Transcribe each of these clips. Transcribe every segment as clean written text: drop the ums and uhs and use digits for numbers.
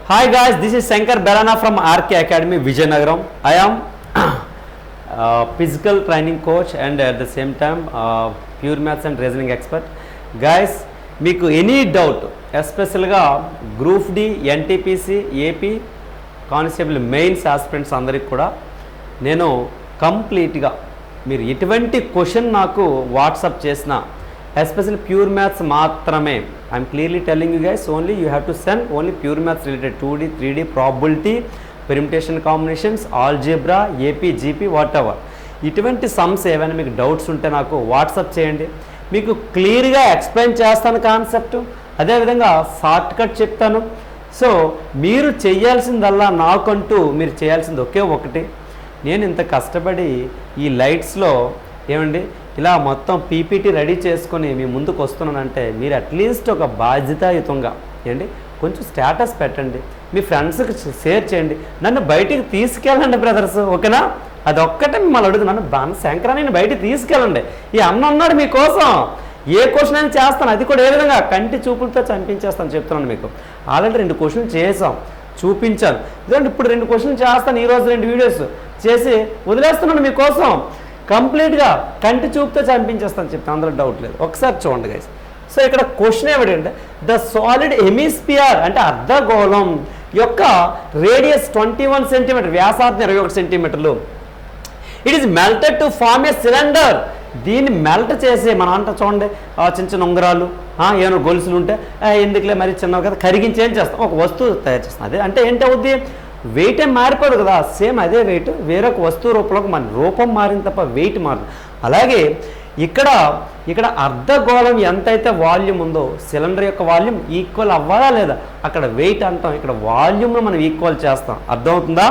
Hi guys, this is Shankar Belana from RK Academy, Vijayanagaram. I am physical training coach and at the same time pure maths and reasoning expert. Guys, మీకు any doubt ఎస్పెషల్గా group D NTPC AP constable mains aspirants అందరికి కూడా నేను కంప్లీట్గా మీరు ఎటువంటి question నాకు WhatsApp చేసిన ఎస్పెషల్లీ ప్యూర్ మ్యాథ్స్ మాత్రమే I'm clearly telling you guys only you have to send only pure maths related 2D 3D probability permutation combinations algebra AP GP whatever ఇటువంటి సమ్స్ ఏమైనా మీకు డౌట్స్ ఉంటే నాకు WhatsApp చేయండి. మీకు క్లియర్గా ఎక్స్ప్లెయిన్ చేస్తాను కాన్సెప్ట్, అదేవిధంగా షార్ట్ కట్ చెప్తాను. సో మీరు చేయాల్సిందల్లా నాకంటూ మీరు చేయాల్సింది ఒకే ఒకటి, నేను ఇంత కష్టపడి ఈ లైట్స్లో ఏమండి ఇలా మొత్తం పీపీటీ రెడీ చేసుకొని మీ ముందుకు వస్తున్నానంటే మీరు అట్లీస్ట్ ఒక బాధ్యతాయుతంగా ఏంటి కొంచెం స్టేటస్ పెట్టండి, మీ ఫ్రెండ్స్కి షేర్ చేయండి, నన్ను బయటికి తీసుకెళ్ళండి బ్రదర్స్, ఓకేనా? అదొక్కటే మిమ్మల్ని అడుగు, నన్ను శంకరాన్ని బయటికి తీసుకెళ్ళండి. ఈ అన్న ఉన్నాడు మీకోసం, ఏ క్వశ్చన్ అయినా చేస్తాను, అది కూడా ఏ విధంగా కంటి చూపులతో చంపించేస్తాను చెప్తున్నాను. మీకు ఆల్రెడీ 2 క్వశ్చన్లు చేసాం, చూపించాను. ఇదండి ఇప్పుడు 2 క్వశ్చన్లు చేస్తాను, ఈరోజు 2 వీడియోస్ చేసి వదిలేస్తున్నాను మీకోసం. కంప్లీట్గా కంటి చూపుతో చంపించేస్తాను చెప్తాను, అందులో డౌట్ లేదు. ఒకసారి చూడండి గైస్. సో ఇక్కడ క్వశ్చన్ ఏమిటంటే ద సాలిడ్ హెమిస్పియర్ అంటే అర్ధగోళం యొక్క రేడియస్ 21 సెంటీమీటర్, వ్యాసార్థం 21 సెంటీమీటర్లు. It is melted to form a cylinder. దీన్ని మెల్ట్ చేసి మనం అంట చూడండి చిన్న చిన్న ఉంగరాలు ఏమైనా గొలుసులు ఉంటే ఎందుకులే మరి చిన్నవి కదా కరిగించి ఏం చేస్తాం, ఒక వస్తువు తయారు చేస్తాం. అదే అంటే ఏంటి అవుద్ది, వెయిట్ ఏం మారిపోదు కదా, సేమ్ అదే వెయిట్ వేరొక వస్తువు రూపంలోకి మన రూపం మారింది తప్ప వెయిట్ మారదు. అలాగే ఇక్కడ అర్ధగోళం ఎంతైతే వాల్యూమ్ ఉందో సిలిండర్ యొక్క వాల్యూమ్ ఈక్వల్ అవ్వాలా లేదా, అక్కడ వెయిట్ అంటాం, ఇక్కడ వాల్యూమ్ను మనం ఈక్వల్ చేస్తాం. అర్థమవుతుందా?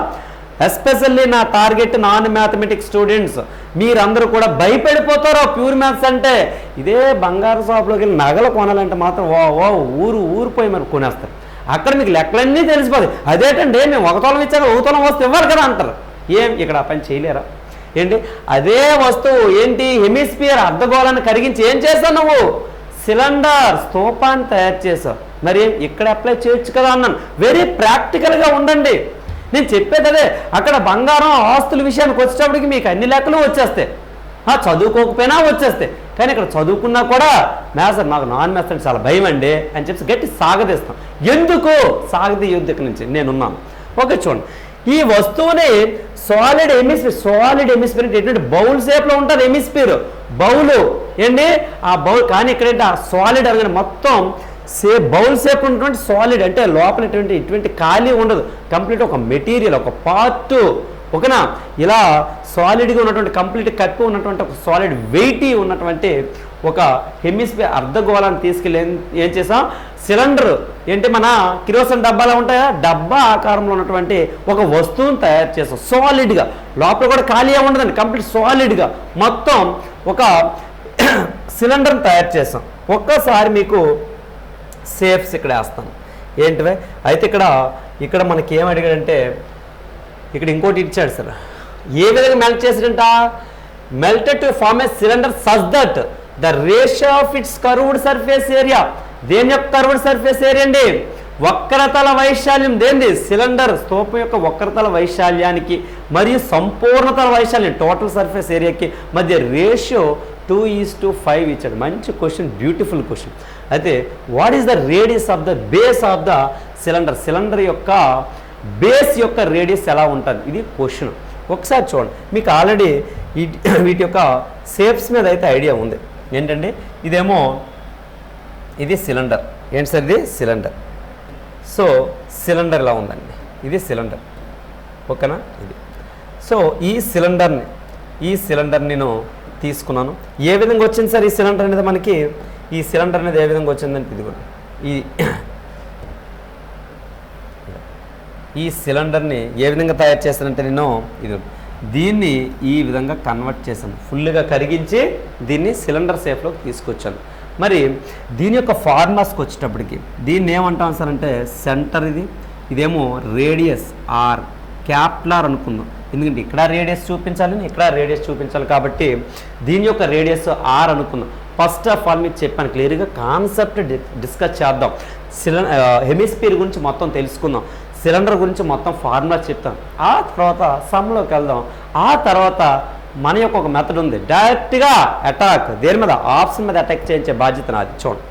ఎస్పెషల్లీ నా టార్గెట్ నాన్ మ్యాథమెటిక్స్ స్టూడెంట్స్, మీరందరూ కూడా భయపడిపోతారో ప్యూర్ మ్యాథ్స్ అంటే. ఇదే బంగారు షాప్లోకి వెళ్ళి నగలు కొనాలంటే మాత్రం ఊరిపోయి మరి కొనేస్తారు. అక్కడ మీకు లెక్కలన్నీ తెలిసిపోతాయి. అదేంటంటే మేము 1 తులం ఇచ్చాక 1 తులం వస్తువు ఇవ్వాలి కదా అంటారు. ఏం ఇక్కడ ఆ పని చేయలేరా ఏంటి? అదే వస్తువు ఏంటి హెమిస్పియర్ అర్ధగోళాన్ని కరిగించి ఏం చేస్తావు నువ్వు, సిలిండర్ స్తూపాన్ని తయారు చేసావు. మరి ఇక్కడ అప్లై చేయొచ్చు కదా అన్నాను. వెరీ ప్రాక్టికల్గా ఉండండి. నేను చెప్పేది అదే, అక్కడ బంగారం ఆస్తుల విషయానికి వచ్చేటప్పటికి మీకు అన్ని లెక్కలు వచ్చేస్తాయి, చదువుకోకపోయినా వచ్చేస్తాయి. కానీ ఇక్కడ చదువుకున్నా కూడా మ్యాథ్స్ నాకు నాన్ మ్యాథ్స్ అంటే చాలా భయం అండి అని చెప్పి గట్టి సాగదీస్తాం. ఎందుకు సాగదీయొద్దు, ఇక్కడ నుంచి నేనున్నాను. ఓకే చూడండి, ఈ వస్తువుని సాలిడ్ హెమిస్ఫియర్ ఎటువంటి బౌల్ షేప్లో ఉంటుంది. హెమిస్ఫియర్ బౌలు ఏంటి ఆ బౌల్, కానీ ఇక్కడ సాలిడ్ అనగానే మొత్తం బౌల్ షేప్ ఉన్నటువంటి సాలిడ్ అంటే లోపల ఇటువంటి ఖాళీ ఉండదు, కంప్లీట్ ఒక మెటీరియల్ ఒక పార్ట్, ఓకేనా? ఇలా సాలిడ్గా ఉన్నటువంటి కంప్లీట్ కప్పి ఉన్నటువంటి ఒక సాలిడ్ వెయిటీ ఉన్నటువంటి ఒక హెమిస్ఫియర్ అర్ధగోళాన్ని తీసుకెళ్ళి ఏం చేసాం, సిలిండర్ ఏంటి మన కిరోసిన్ డబ్బాలో ఉంటాయా, డబ్బా ఆకారంలో ఉన్నటువంటి ఒక వస్తువును తయారు చేసాం సాలిడ్గా. లోపల కూడా ఖాళీ ఉండదండి, కంప్లీట్ సాలిడ్గా మొత్తం ఒక సిలిండర్ని తయారు చేసాం. ఒక్కసారి మీకు సేఫ్స్ ఇక్కడ వేస్తాను ఏంటివే. అయితే ఇక్కడ మనకి ఏం అడిగాడంటే ఇక్కడ ఇంకోటి ఇచ్చాడు సార్, ఏ విధంగా మెల్ట్ చేసాడంట, melted to form a cylinder such that the ratio of its curved surface area. దేని యొక్క కర్వ్డ్ సర్ఫేస్ ఏరియా అండి, వక్రతల వైశాల్యం. దేనిది, సిలిండర్ స్తూపం యొక్క వక్రతల వైశాల్యానికి మరియు సంపూర్ణతల వైశాల్యం టోటల్ సర్ఫేస్ ఏరియాకి మధ్య రేషియో 2:5 ఇచ్చాడు. మంచి క్వశ్చన్, బ్యూటిఫుల్ క్వశ్చన్. అయితే what is the radius of the base of the cylinder, cylinder యొక్క బేస్ యొక్క రేడియస్ ఎలా ఉంటుంది, ఇది క్వశ్చన్. ఒకసారి చూడండి, మీకు ఆల్రెడీ వీటి యొక్క షేప్స్ మీద అయితే ఐడియా ఉంది. ఏంటంటే ఇదేమో ఇది సిలిండర్, ఏంటి సార్ ఇది సిలిండర్. సో సిలిండర్ ఇలా ఉందండి, ఇది సిలిండర్, ఓకేనా? ఇది సో ఈ సిలిండర్ నేను తీసుకున్నాను. ఏ విధంగా వచ్చింది సార్ ఈ సిలిండర్ అనేది మనకి, ఈ సిలిండర్ అనేది ఏ విధంగా వచ్చిందంటే ఇది కూడా ఈ సిలిండర్ని ఏ విధంగా తయారు చేస్తానంటే నేను దీన్ని ఈ విధంగా కన్వర్ట్ చేశాను, ఫుల్గా కరిగించి దీన్ని సిలిండర్ షేప్లోకి తీసుకొచ్చాను. మరి దీని యొక్క ఫార్ములాస్కి వచ్చేటప్పటికి దీన్ని ఏమంటాం సార్ అంటే సెంటర్ ఇదేమో రేడియస్ ఆర్, క్యాపిటల్ అనుకుందాం, ఎందుకంటే ఇక్కడ రేడియస్ చూపించాలి ఇక్కడ రేడియస్ చూపించాలి కాబట్టి దీని యొక్క రేడియస్ ఆర్ అనుకుందాం. ఫస్ట్ ఆఫ్ ఆల్ మీకు చెప్పాను క్లియర్గా కాన్సెప్ట్ డిస్కస్ చేద్దాం. హెమిస్ఫియర్ గురించి మొత్తం తెలుసుకుందాం, సిలిండర్ గురించి మొత్తం ఫార్ములా చెప్తాం, ఆ తర్వాత సమ్లోకి వెళ్దాం. ఆ తర్వాత మన యొక్క ఒక మెథడ్ ఉంది, డైరెక్ట్గా అటాక్ దేని మీద, ఆప్షన్ మీద అటాక్ చేయించే బాధ్యత నాది. చూడండి,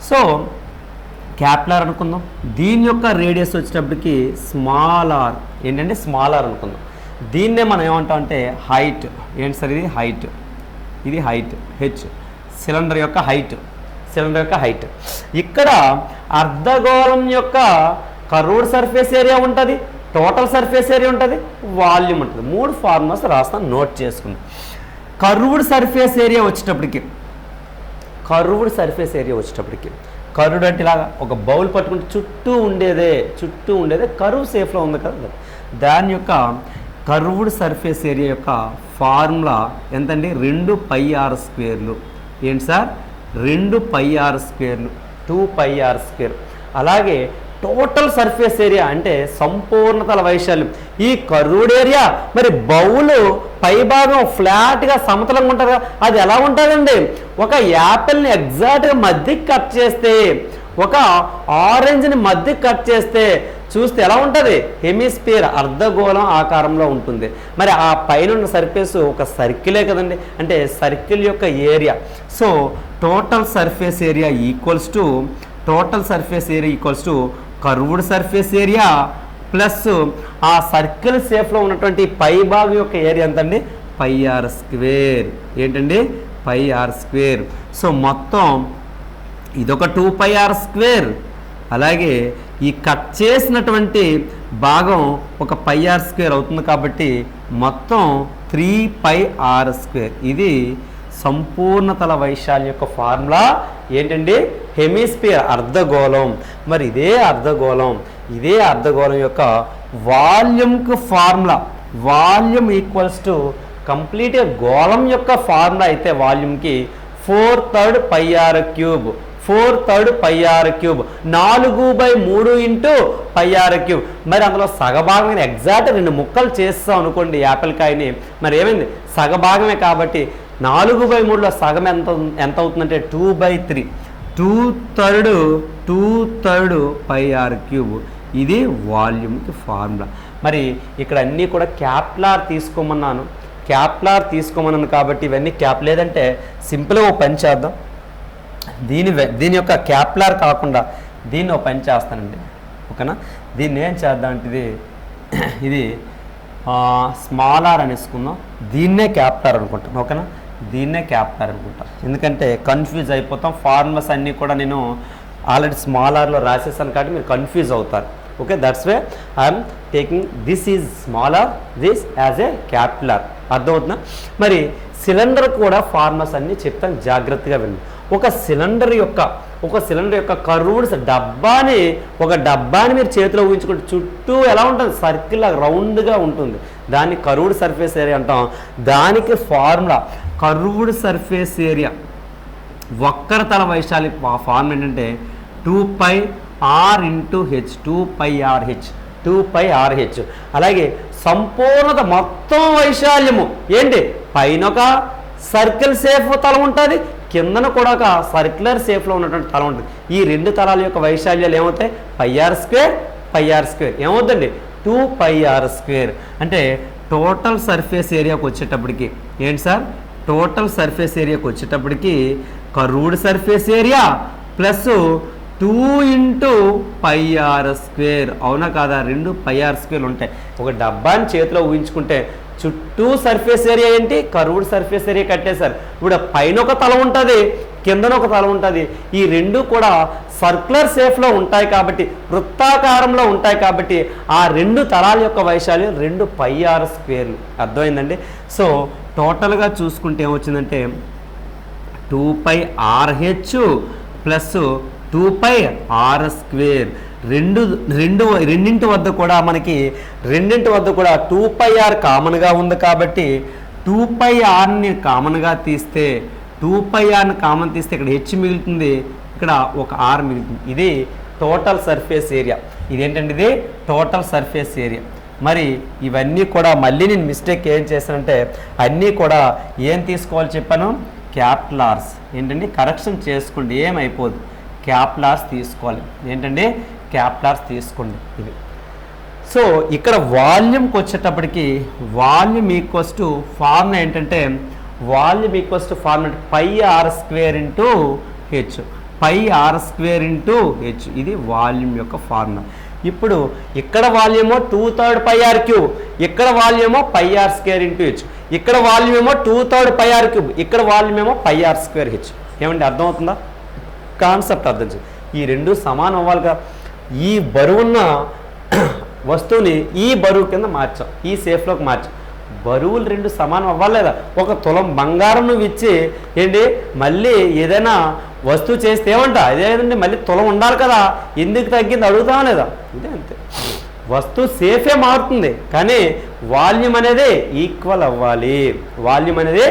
సో క్యాపిలర్ అనుకుందాం, దీని యొక్క రేడియస్ వచ్చేటప్పటికి స్మాల్ ఆర్, ఏంటంటే స్మాల్ ఆర్ అనుకుందాం. దీన్నే మనం ఏమంటాం అంటే హైట్, ఏంటి సార్ ఇది హైట్, ఇది హైట్ హెచ్, సిలిండర్ యొక్క హైట్, సిలిండర్ యొక్క హైట్. ఇక్కడ అర్ధగోళం యొక్క కర్వ్డ్ సర్ఫేస్ ఏరియా ఉంటుంది, టోటల్ సర్ఫేస్ ఏరియా ఉంటుంది, వాల్యూమ్ ఉంటుంది. 3 ఫార్ములాస్ రాస్తాను, నోట్ చేసుకుందాం. కర్వ్డ్ సర్ఫేస్ ఏరియా వచ్చేటప్పటికి, కర్వ్డ్ సర్ఫేస్ ఏరియా వచ్చేటప్పటికి, కర్వ్డ్ అంటే ఇలాగా ఒక బౌల్ పట్టుకుంటే చుట్టూ ఉండేదే కర్వ్ షేప్లో ఉంది కదా, దాని యొక్క కర్వ్డ్ సర్ఫేస్ ఏరియా యొక్క ఫార్ములా ఎంతండి, 2πr². ఏంటి సార్, 2πr², 2πr². అలాగే టోటల్ సర్ఫేస్ ఏరియా అంటే సంపూర్ణతల వైశాల్యం. ఈ కర్వ్డ్ ఏరియా మరి బౌలు పైభాగం ఫ్లాట్గా సమతలంగా ఉంటుంది కదా, అది ఎలా ఉంటుందండి, ఒక యాపిల్ని ఎగ్జాక్ట్గా మధ్యకి కట్ చేస్తే, ఒక ఆరెంజ్ని మధ్యకి కట్ చేస్తే చూస్తే ఎలా ఉంటుంది, హెమిస్ఫియర్ అర్ధగోళం ఆకారంలో ఉంటుంది. మరి ఆ పైన సర్ఫేస్ ఒక సర్కిలే కదండి, అంటే సర్కిల్ యొక్క area. So total surface area equals to, total surface area equals to curved surface area plus ఆ సర్కిల్ షేప్లో ఉన్నటువంటి పై భాగం యొక్క ఏరియా ఎంతండి, πr². ఏంటండి, πr². సో మొత్తం ఇదొక 2πr², అలాగే ఈ కట్ చేసినటువంటి భాగం ఒక πr² అవుతుంది కాబట్టి మొత్తం 3πr². ఇది సంపూర్ణతల వైశాల్యం యొక్క ఫార్ములా. ఏంటండి, హెమిస్ఫియర్ అర్ధగోళం. మరి ఇదే అర్ధగోళం యొక్క వాల్యూమ్కి ఫార్ములా, వాల్యూమ్ ఈక్వల్స్ టు కంప్లీట్గా గోళం యొక్క ఫార్ములా అయితే వాల్యూమ్కి 4/3 πr³, 4/3 πr³, 4/3 ఇంటూ πr³. మరి అందులో సగభాగమైన ఎగ్జాక్ట్ 2 ముక్కలు చేస్తాం అనుకోండి యాపిల్ కాయని, మరి ఏమైంది, సగభాగమే కాబట్టి 4/3లో సగం ఎంత అవుతుందంటే 2/3, 2/3 πr³. ఇది వాల్యూమ్కి ఫార్ములా. మరి ఇక్కడ అన్నీ కూడా క్యాపిలర్ తీసుకోమన్నాను కాబట్టి ఇవన్నీ క్యాప్, లేదంటే సింపుల్గా ఓ పని చేద్దాం, దీని యొక్క క్యాపిలర్ కాకుండా దీన్ని ఓ పని చేస్తానండి, ఓకేనా. దీన్ని ఏం చేద్దాం అంటే ఇది స్మాల్ ఆర్ అనేసుకుందాం, దీన్నే క్యాపిలర్ అనుకుంటాను, ఓకేనా. దీన్నే క్యాపిలర్ అనుకుంటాం, ఎందుకంటే కన్ఫ్యూజ్ అయిపోతాం. ఫార్ములాస్ అన్నీ కూడా నేను ఆల్రెడీ స్మాల్ ఆర్లో రాసేసాను కాబట్టి మీరు కన్ఫ్యూజ్ అవుతారు. Okay, that's way I'm taking this is small r, this as a capillary. అర్థమవుతుందా? మరి సిలిండర్ కూడా ఫార్ములాస్ అన్నీ చెప్తాను, జాగ్రత్తగా వినండి. ఒక సిలిండర్ యొక్క కర్వ్డ్ డబ్బాని మీరు చేతిలో ఊహించుకుంటే చుట్టూ ఎలా ఉంటుంది, సర్కిల్ రౌండ్గా ఉంటుంది, దాన్ని కర్వ్డ్ సర్ఫేస్ ఏరియా అంటాం. దానికి ఫార్ములా కర్వ్డ్ సర్ఫేస్ ఏరియా వక్రతల వైశాల్యం ఫార్ములా ఏంటంటే 2πr × h, 2πrh. అలాగే సంపూర్ణత మొత్తం వైశాల్యము ఏంటి, పైన ఒక సర్కిల్ షేప్ తల ఉంటుంది, కిందన కూడా ఒక సర్క్యులర్ షేప్లో ఉన్నటువంటి తల ఉంటుంది. ఈ 2 తలాల యొక్క వైశాల్యాలు ఏమవుతాయి, πr², ఏమవుతుందండి 2πr². అంటే టోటల్ సర్ఫేస్ ఏరియాకి వచ్చేటప్పటికి ఏంటి సార్, టోటల్ సర్ఫేస్ ఏరియాకి వచ్చేటప్పటికి curved surface area plus 2 × πr². అవునా కాదా, 2 πr² ఉంటాయి. ఒక డబ్బాని చేతిలో ఊహించుకుంటే చుట్టూ సర్ఫేస్ ఏరియా ఏంటి, కర్వ్డ్ సర్ఫేస్ ఏరియా కట్టేశారు. ఇప్పుడు పైన ఒక తల ఉంటుంది, కిందన ఒక తల ఉంటుంది. ఈ 2 కూడా సర్క్యులర్ షేప్లో ఉంటాయి కాబట్టి, వృత్తాకారంలో ఉంటాయి కాబట్టి ఆ 2 తలాల యొక్క వైశాల్యం 2πr². అర్థమైందండి. సో టోటల్గా చూసుకుంటే ఏమొచ్చిందంటే 2πrh ప్లస్ 2πr². రెండింటి వద్ద కూడా మనకి 2πr కామన్గా ఉంది కాబట్టి 2πrని కామన్గా తీస్తే, 2πrని కామన్ తీస్తే ఇక్కడ h మిగులుతుంది, ఇక్కడ ఒక r మిగులుతుంది. ఇది టోటల్ సర్ఫేస్ ఏరియా. ఇదేంటంటే ఇది టోటల్ సర్ఫేస్ ఏరియా. మరి ఇవన్నీ కూడా మళ్ళీ నేను మిస్టేక్ ఏం చేశానంటే అన్నీ కూడా ఏం తీసుకోవాలి చెప్పాను, క్యాపిలర్స్. ఏంటండి, కరెక్షన్ చేసుకోండి, ఏమైపోదు. క్యాపిటల్ ఆర్స్ తీసుకోవాలి. ఏంటంటే క్యాపిటల్ ఆర్స్ తీసుకోండి ఇది. సో ఇక్కడ వాల్యూమ్కి వచ్చేటప్పటికి వాల్యూమ్ ఈక్వల్స్ టు ఫార్ములా ఏంటంటే volume equals to formula pi r square into h, pi r square into h, ఇది వాల్యూమ్ యొక్క ఫార్ములా. ఇప్పుడు ఇక్కడ వాల్యూమో 2/3 పై ఆర్ క్యూబ్, ఇక్కడ వాల్యూమో pi r square into h, ఇక్కడ వాల్యూమ్ ఏమో 2/3 పై ఆర్ క్యూబ్, ఇక్కడ వాల్యూమ్ ఏమో పై ఆర్ స్క్వేర్ హెచ్. ఏమండి అర్థమవుతుందా? కాన్సెప్ట్ అర్థం చేయండి. ఈ రెండు సమానం అవ్వాలిగా. ఈ బరువున్న వస్తువుని ఈ బరువు కింద మార్చాం, ఈ సేఫ్లోకి మార్చాం. బరువులు రెండు సమానం అవ్వాలి లేదా? ఒక తులం బంగారం నువ్వు ఇచ్చి ఏంటి మళ్ళీ ఏదైనా వస్తువు చేస్తే ఏమంట అదేంటి మళ్ళీ తులం ఉండాలి కదా, ఎందుకు తగ్గింది అడుగుతావా లేదా? ఇదే అంతే. వస్తువు సేఫే మారుతుంది కానీ వాల్యూమ్ అనేది ఈక్వల్ అవ్వాలి, వాల్యూమ్ అనేది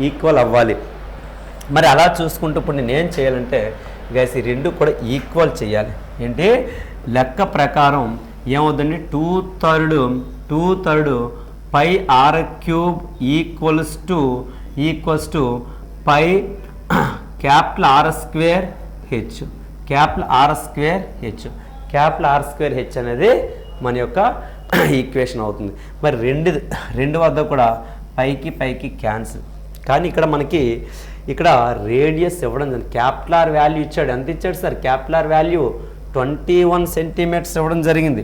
ఈక్వల్ అవ్వాలి. మరి అలా చూసుకుంటూ ఇప్పుడు నేను ఏం చేయాలంటే గైస్ ఈ రెండు కూడా ఈక్వల్ చేయాలి. ఏంటి లెక్క ప్రకారం ఏమవుతుందండి 2/3 pi r cube equals to pi capital r square h, capital r square h, capital r square h అనేది మన యొక్క ఈక్వేషన్ అవుతుంది. మరి రెండు వద్ద కూడా పైకి క్యాన్సిల్. కానీ ఇక్కడ మనకి ఇక్కడ రేడియస్ ఇవ్వడం జరిగింది. క్యాపిటల్ ఆర్ వాల్యూ ఇచ్చాడు. ఎంత ఇచ్చాడు sir? Capital r value 21 centimetres ఇవ్వడం జరిగింది.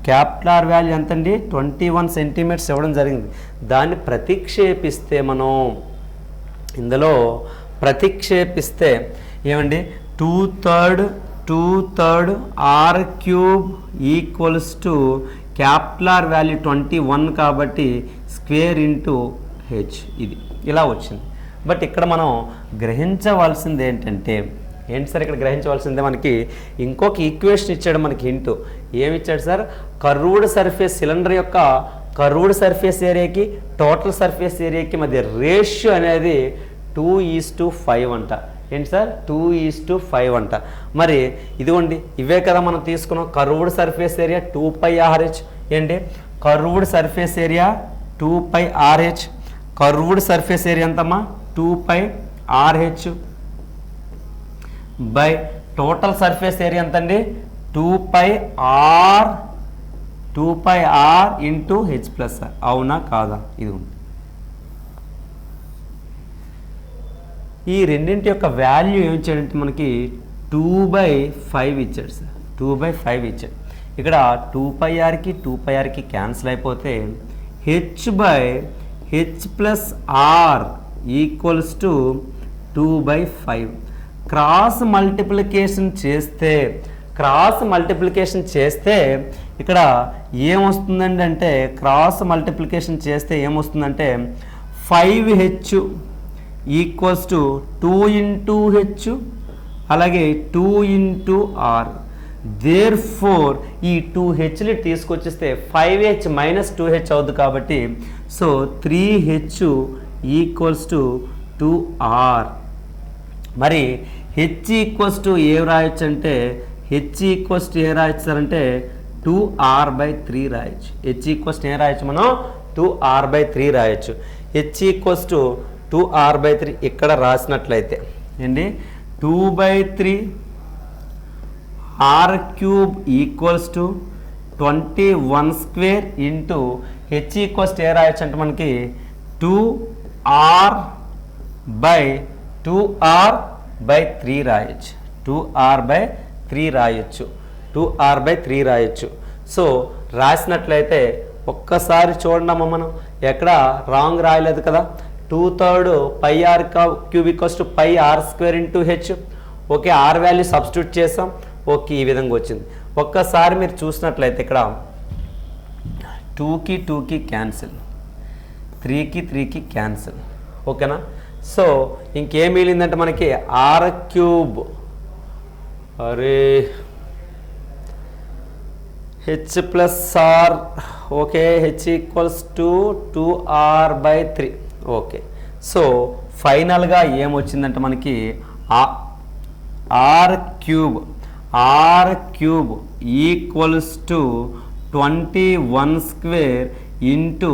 క్యాపిటల్ ఆర్ వాల్యూ ఎంతండి? 21 సెంటీమీటర్స్ ఇవ్వడం జరిగింది. దాన్ని ప్రతిక్షేపిస్తే మనం ఇందులో ప్రతిక్షేపిస్తే ఏమండి 2/3 r cube equals to capital r value 21 కాబట్టి స్క్వేర్ ఇంటూ హెచ్, ఇది ఇలా వచ్చింది. బట్ ఇక్కడ మనం గ్రహించవలసింది ఏంటంటే ఏంటి సార్? ఇక్కడ గ్రహించవలసిందే మనకి ఇంకొక ఈక్వేషన్ ఇచ్చాడు మనకి. హింట్ ఏమి ఇచ్చాడు సార్? కర్వ్డ్ సర్ఫేస్ సిలిండర్ యొక్క కర్వ్డ్ సర్ఫేస్ ఏరియాకి టోటల్ సర్ఫేస్ ఏరియాకి మధ్య రేషియో అనేది 2:5 అంట. ఏంటి సార్? 2:5 అంట. మరి ఇదిగోండి ఇవే కదా మనం తీసుకున్నాం. Curved surface area 2πRH. ఏంటి curved surface area 2πRH, curved surface area ఎంతమ్మా? 2πRH by total surface area ఎంతండి? 2πr into H plus are. అవునా కాదా? ఇది ఉంది. ఈ రెండింటి యొక్క వాల్యూ ఏమి ఇచ్చాడంటే మనకి 2/5 ఇచ్చాడు సార్. 2/5 ఇచ్చాడు. ఇక్కడ 2πrకి క్యాన్సిల్ అయిపోతే h plus r equals to 2/5. Cross multiplication చేస్తే ఇక్కడ ఏమొస్తుందండి అంటే క్రాస్ మల్టిప్లికేషన్ చేస్తే ఏమొస్తుందంటే 5h equals to 2 into H అలాగే 2 ఇంటూ ఆర్. దేర్ ఫోర్ ఈ 2hని తీసుకొచ్చేస్తే 5h మైనస్ 2h అవుతుంది కాబట్టి so 3h equals to 2r. మరి హెచ్ ఈక్వల్స్ టు ఏ రాయొచ్చు అంటే హెచ్ ఈక్వల్స్ టు ఏ రాయొచ్చు సార్ అంటే 2r/3 రాయొచ్చు. హెచ్ ఈక్వల్స్ టు ఏ రాయొచ్చు మనం? 2r/3 రాయొచ్చు. హెచ్ ఈక్వల్స్ టు 2r/3 ఇక్కడ రాసినట్లయితే ఏంటి 2/3 r cube equals to 21 square into h equals to ఏ రాయొచ్చు అంటే మనకి 2r/3 రాయొచ్చు. 2r/3 రాయొచ్చు. సో రాసినట్లయితే ఒక్కసారి చూడండి మనం ఎక్కడ రాంగ్ రాయలేదు కదా. 2/3 πr cube equals to πr square into h. Okay, r value substitute చేసాం. ఓకే, ఈ విధంగా వచ్చింది. ఒక్కసారి మీరు చూసినట్లయితే ఇక్కడ 2కి క్యాన్సిల్, 3కి క్యాన్సిల్. ఓకేనా? సో ఇంకేం మిగిలిందంటే మనకి r cube h plus r. Okay, h equals to 2r/3. Okay, so ఫైనల్గా ఏమొచ్చిందంటే మనకి r cube equals to 21 square into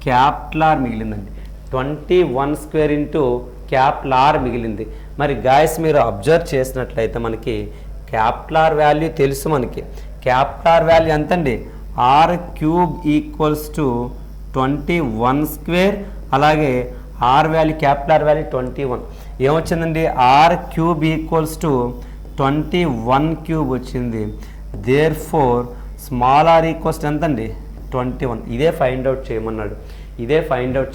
capital r మిగిలిందండి. 21 స్క్వేర్ ఇంటూ క్యాపిటల్ ఆర్ మిగిలింది. మరి గాయస్ మీరు అబ్జర్వ్ చేసినట్లయితే మనకి క్యాపిటల్ ఆర్ వాల్యూ తెలుసు మనకి. క్యాపిటల్ ఆర్ వాల్యూ ఎంతండి? R cube equals to 21 square. అలాగే r value capital r value 21. ఏమొచ్చిందండి? R cube equals to 21 cube వచ్చింది. Therefore small r equals ఎంతండి? 21. ఇదే ఫైండ్ అవుట్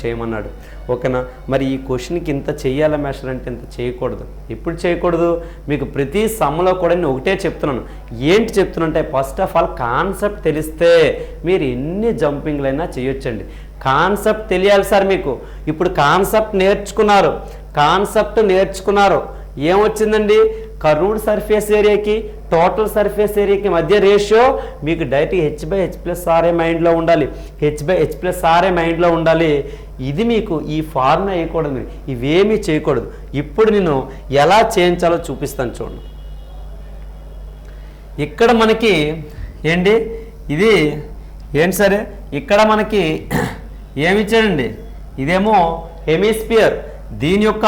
చేయమన్నాడు. ఓకేనా? మరి ఈ క్వశ్చన్కి ఇంత చెయ్యాలా మేస్టర్ అంటే ఇంత చేయకూడదు. ఎప్పుడు చేయకూడదు? మీకు ప్రతి సమ్లో కూడా నేను ఒకటే చెప్తున్నాను. ఏంటి చెప్తున్నానంటే ఫస్ట్ ఆఫ్ ఆల్ కాన్సెప్ట్ తెలిస్తే మీరు ఎన్ని జంపింగ్లైనా చేయొచ్చండి. కాన్సెప్ట్ తెలియాలి సార్ మీకు. ఇప్పుడు కాన్సెప్ట్ నేర్చుకున్నారు. ఏమొచ్చిందండి? కర్వ్డ్ సర్ఫేస్ ఏరియాకి టోటల్ సర్ఫేస్ ఏరియాకి మధ్య రేషియో మీకు డైరెక్ట్ h/h+r మైండ్లో ఉండాలి. h/h+r మైండ్లో ఉండాలి. ఇది మీకు ఈ ఫార్ములా వేయకూడదు, ఇవేమీ చేయకూడదు. ఇప్పుడు నేను ఎలా చేయించాలో చూపిస్తాను చూడండి. ఇక్కడ మనకి ఏంటి ఇది ఏంటి సరే ఇక్కడ మనకి ఏమి ఇచ్చాడండి? ఇదేమో హెమిస్పియర్. దీని యొక్క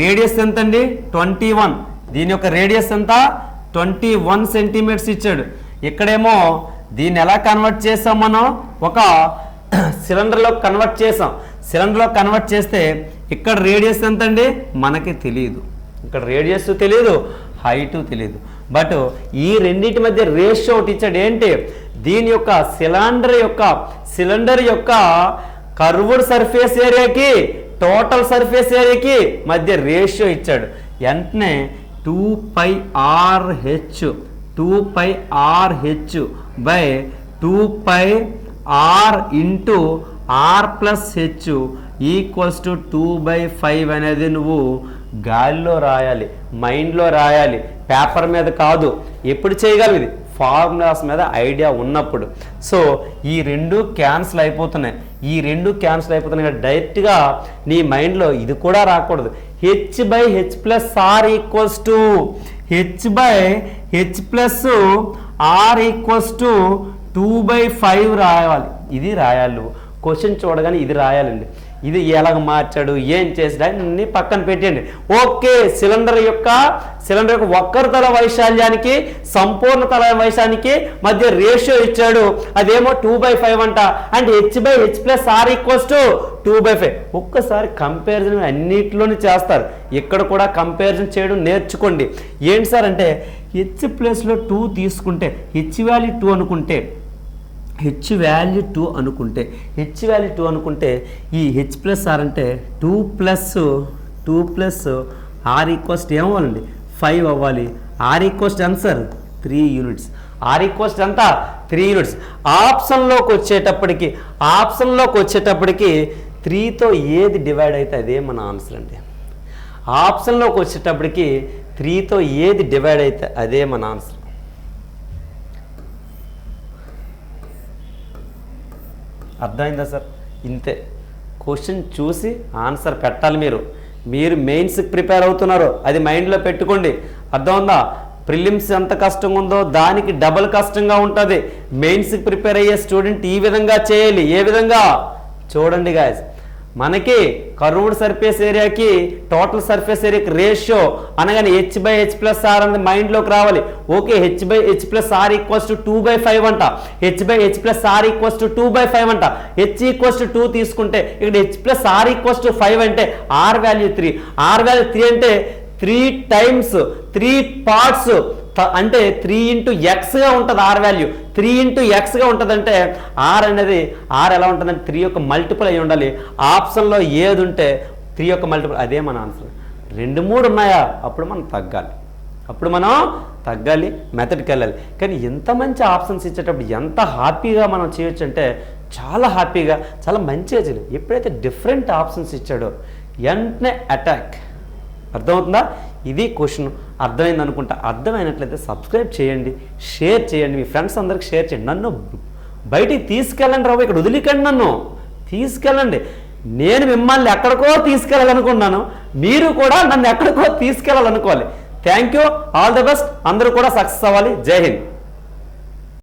రేడియస్ ఎంతండి? 21. దీని యొక్క రేడియస్ ఎంత? 21 సెంటీమీటర్స్ ఇచ్చాడు. ఇక్కడేమో దీన్ని ఎలా కన్వర్ట్ చేసాం మనం? ఒక సిలిండర్లో కన్వర్ట్ చేస్తే ఇక్కడ రేడియస్ ఎంతండి? మనకి తెలియదు. ఇక్కడ రేడియస్ తెలియదు, హైటు తెలియదు. బట్ ఈ రెండింటి మధ్య రేషియో ఒకటి ఇచ్చాడు. ఏంటి? దీని యొక్క సిలిండర్ యొక్క కర్వ్డ్ సర్ఫేస్ ఏరియాకి టోటల్ సర్ఫేస్ ఏరియాకి మధ్య రేషియో ఇచ్చాడు. వెంటనే 2πRh by 2πr into r+h equals to 2/5 అనేది నువ్వు గాలిలో రాయాలి, మైండ్లో రాయాలి, పేపర్ మీద కాదు. ఎప్పుడు చేయగలవు ఇది? ఫార్ములాస్ మీద ఐడియా ఉన్నప్పుడు. సో ఈ రెండు క్యాన్సిల్ అయిపోతున్నాయి డైరెక్ట్గా నీ మైండ్లో ఇది కూడా రాకూడదు. h/h+r equals to h/h+r equals to 2/5 రాయాలి. ఇది రాయాలి. నువ్వు క్వశ్చన్ చూడగానే ఇది రాయాలండి. ఇది ఎలాగ మార్చాడు, ఏం చేసాడు అన్ని పక్కన పెట్టండి. ఓకే, సిలిండర్ యొక్క వక్ర తల వైశాల్యానికి సంపూర్ణ తల వైశాల్యానికి మధ్య రేషియో ఇచ్చాడు. అదేమో 2/5 అంట. అంటే h/h+r ఈక్వల్స్ టు 2/5. ఒక్కసారి కంపారిజన్ అన్నిటిలోనే చేస్తారు. ఇక్కడ కూడా కంపారిజన్ చేయడం నేర్చుకోండి. ఏంటి సార్ అంటే h+లో 2 తీసుకుంటే h వాల్యూ 2 అనుకుంటే h వాల్యూ 2 అనుకుంటే ఈ h+r అంటే 2+r ఈక్వల్స్ ఏమవ్వాలండి? 5 అవ్వాలి. r equals answer 3 units. r equals ఎంత? 3 యూనిట్స్. ఆప్షన్లోకి వచ్చేటప్పటికి 3తో ఏది డివైడ్ అయితే అదే మన ఆన్సర్ అండి. ఆప్షన్లోకి వచ్చేటప్పటికి 3తో ఏది డివైడ్ అయితే అదే మన ఆన్సర్. అర్థమైందా సార్? ఇంతే. క్వశ్చన్ చూసి ఆన్సర్ పెట్టాలి. మీరు మెయిన్స్కి ప్రిపేర్ అవుతున్నారు, అది మైండ్లో పెట్టుకోండి. అర్థమైందా? ప్రిలిమ్స్ ఎంత కష్టంగా ఉందో దానికి డబుల్ కష్టంగా ఉంటుంది. మెయిన్స్కి ప్రిపేర్ అయ్యే స్టూడెంట్ ఈ విధంగా చేయాలి. ఏ విధంగా? చూడండి గాయస్, మనకి కర్వ్డ్ సర్ఫేస్ ఏరియాకి టోటల్ సర్ఫేస్ ఏరియాకి రేషియో అనగానే h/h+r అనేది మైండ్లోకి రావాలి. ఓకే, h/h+r ఈక్వల్స్ టు 2/5 అంట. h/h+r ఈక్వల్స్ టు 2/5 అంట. h ఈక్వల్స్ టు 2 తీసుకుంటే ఇక్కడ h+r ఈక్వల్స్ టు 5 అంటే r వాల్యూ 3. r వాల్యూ 3 అంటే 3 టైమ్స్ 3 పార్ట్స్ అంటే 3 × x ఉంటుంది. r వాల్యూ 3 × x ఉంటుందంటే r అనేది ఎలా ఉంటుందంటే 3 యొక్క మల్టిపుల్ అయి ఉండాలి. ఆప్షన్లో ఏది ఉంటే 3 యొక్క మల్టిపుల్ అదే మన ఆన్సర్. 2, 3 ఉన్నాయా? అప్పుడు మనం తగ్గాలి, మెథడ్కి వెళ్ళాలి. కానీ ఎంత మంచి ఆప్షన్స్ ఇచ్చేటప్పుడు ఎంత హ్యాపీగా మనం చేయొచ్చు అంటే చాలా హ్యాపీగా, చాలా మంచిగా చేయాలి. ఎప్పుడైతే డిఫరెంట్ ఆప్షన్స్ ఇచ్చాడో వెంటనే అటాక్. అర్థమవుతుందా? ఇది క్వశ్చన్. అర్థమైంది అనుకుంటా. అర్థమైనట్లయితే సబ్స్క్రైబ్ చేయండి, షేర్ చేయండి, మీ ఫ్రెండ్స్ అందరికి షేర్ చేయండి. నన్ను బయటికి తీసుకెళ్ళండి రావు, ఇక్కడ వదిలికండి, నన్ను తీసుకెళ్ళండి. నేను మిమ్మల్ని ఎక్కడికో తీసుకెళ్ళాలనుకున్నాను, మీరు కూడా నన్ను ఎక్కడికో తీసుకెళ్ళాలనుకోవాలి. Thank you, all the best. అందరూ కూడా సక్సెస్ అవ్వాలి. జై హింద్.